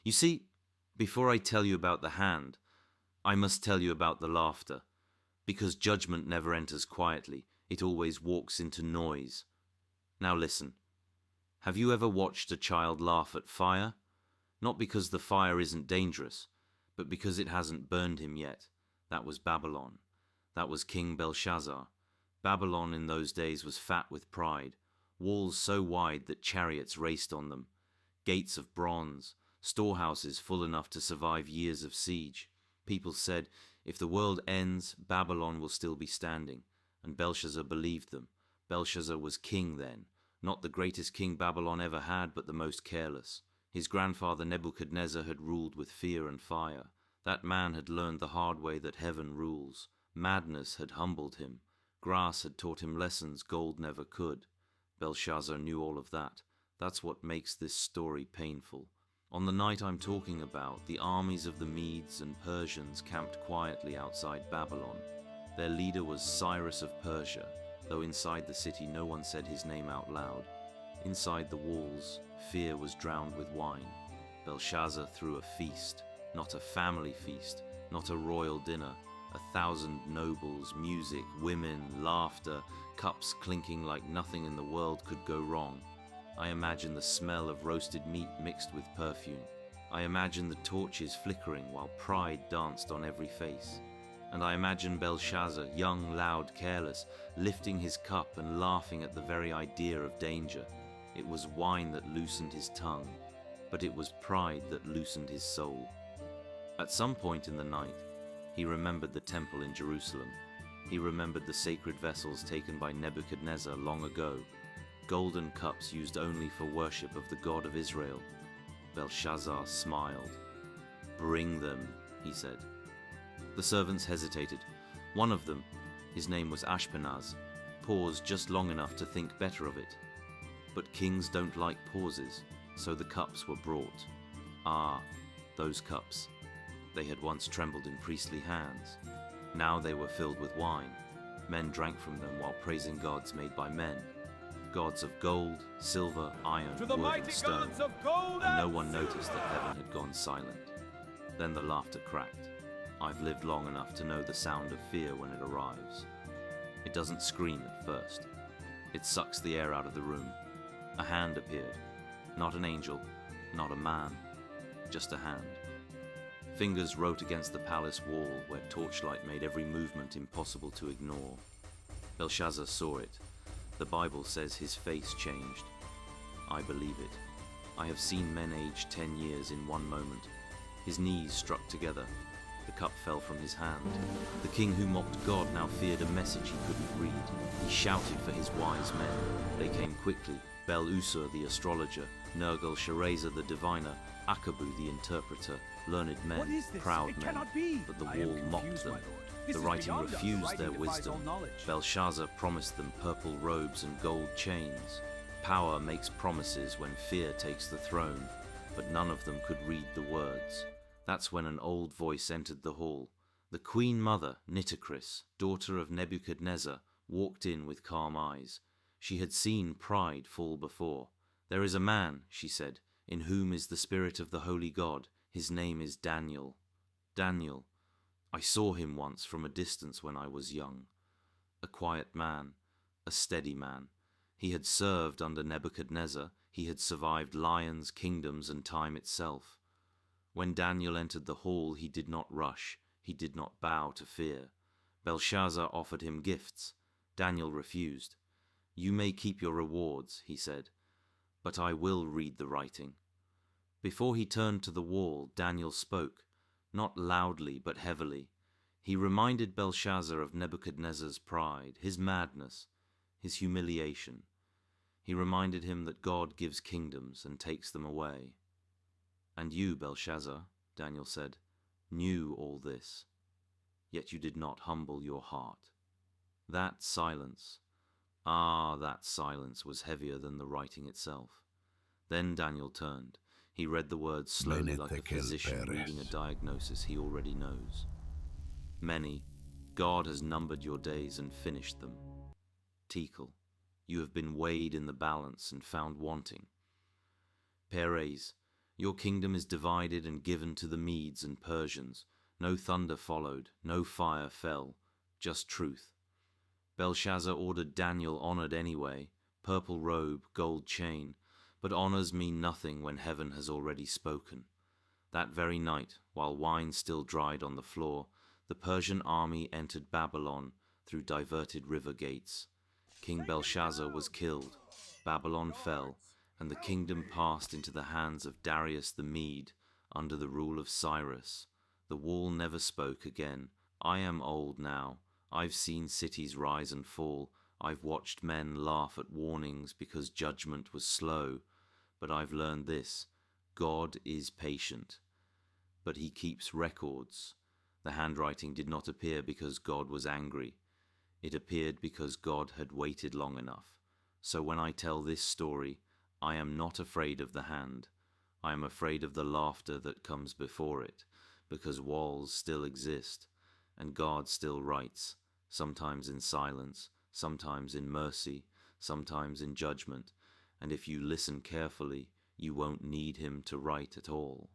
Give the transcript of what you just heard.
You see, before I tell you about the hand, I must tell you about the laughter, because judgment never enters quietly, it always walks into noise. Now listen. Have you ever watched a child laugh at fire? Not because the fire isn't dangerous, but because it hasn't burned him yet. That was Babylon. That was King Belshazzar. Babylon in those days was fat with pride, walls so wide that chariots raced on them, gates of bronze, storehouses full enough to survive years of siege. People said, if the world ends, Babylon will still be standing, and Belshazzar believed them. Belshazzar was king then, not the greatest king Babylon ever had, but the most careless. His grandfather Nebuchadnezzar had ruled with fear and fire. That man had learned the hard way that heaven rules. Madness had humbled him. Grass had taught him lessons gold never could. Belshazzar knew all of that. That's what makes this story painful. On the night I'm talking about, the armies of the Medes and Persians camped quietly outside Babylon. Their leader was Cyrus of Persia, though inside the city no one said his name out loud. Inside the walls, fear was drowned with wine. Belshazzar threw a feast, not a family feast, not a royal dinner. 1,000 nobles, music, women, laughter, cups clinking like nothing in the world could go wrong. I imagine the smell of roasted meat mixed with perfume. I imagine the torches flickering while pride danced on every face. And I imagine Belshazzar, young, loud, careless, lifting his cup and laughing at the very idea of danger. It was wine that loosened his tongue, but it was pride that loosened his soul. At some point in the night, he remembered the temple in Jerusalem. He remembered the sacred vessels taken by Nebuchadnezzar long ago, golden cups used only for worship of the God of Israel. Belshazzar smiled. "Bring them," he said. The servants hesitated. One of them, his name was Ashpenaz, paused just long enough to think better of it. But kings don't like pauses, so the cups were brought. Ah, those cups. They had once trembled in priestly hands. Now they were filled with wine. Men drank from them while praising gods made by men. Gods of gold, silver, iron, To the wood, mighty and stone. gods of gold And no one noticed that heaven had gone silent. Then the laughter cracked. I've lived long enough to know the sound of fear when it arrives. It doesn't scream at first. It sucks the air out of the room. A hand appeared. Not an angel, not a man, just a hand. Fingers wrote against the palace wall where torchlight made every movement impossible to ignore. Belshazzar saw it. The Bible says his face changed. I believe it. I have seen men age 10 years in one moment. His knees struck together. The cup fell from his hand. The king who mocked God now feared a message he couldn't read. He shouted for his wise men. They came quickly. Bel-Usur the astrologer, Nergal-Sharezer the diviner, Akabu the interpreter, learned men, proud men. But the wall mocked them. The writing refused their wisdom. Belshazzar promised them purple robes and gold chains. Power makes promises when fear takes the throne, but none of them could read the words. That's when an old voice entered the hall. The queen mother, Nitocris, daughter of Nebuchadnezzar, walked in with calm eyes. She had seen pride fall before. "There is a man," she said, "in whom is the spirit of the holy God. His name is Daniel." Daniel. I saw him once from a distance when I was young. A quiet man, a steady man. He had served under Nebuchadnezzar. He had survived lions, kingdoms, and time itself. When Daniel entered the hall, he did not rush. He did not bow to fear. Belshazzar offered him gifts. Daniel refused. "You may keep your rewards," he said, "but I will read the writing." Before he turned to the wall, Daniel spoke, not loudly but heavily. He reminded Belshazzar of Nebuchadnezzar's pride, his madness, his humiliation. He reminded him that God gives kingdoms and takes them away. "And you, Belshazzar," Daniel said, "knew all this, yet you did not humble your heart." That silence, that silence was heavier than the writing itself. Then Daniel turned. He read the words slowly like a physician reading a diagnosis he already knows. "Many, God has numbered your days and finished them. Tekel, you have been weighed in the balance and found wanting. Peres, Your kingdom is divided and given to the Medes and Persians. No thunder followed, no fire fell, just truth. Belshazzar ordered Daniel honored anyway, purple robe, gold chain, but honors mean nothing when heaven has already spoken. That very night, while wine still dried on the floor, the Persian army entered Babylon through diverted river gates. King Belshazzar was killed, Babylon fell, and the kingdom passed into the hands of Darius the Mede under the rule of Cyrus. The wall never spoke again. I am old now. I've seen cities rise and fall. I've watched men laugh at warnings because judgment was slow. But I've learned this: God is patient, but he keeps records. The handwriting did not appear because God was angry. It appeared because God had waited long enough. So when I tell this story, I am not afraid of the hand. I am afraid of the laughter that comes before it, because walls still exist, and God still writes, sometimes in silence, sometimes in mercy, sometimes in judgment, and if you listen carefully, you won't need him to write at all.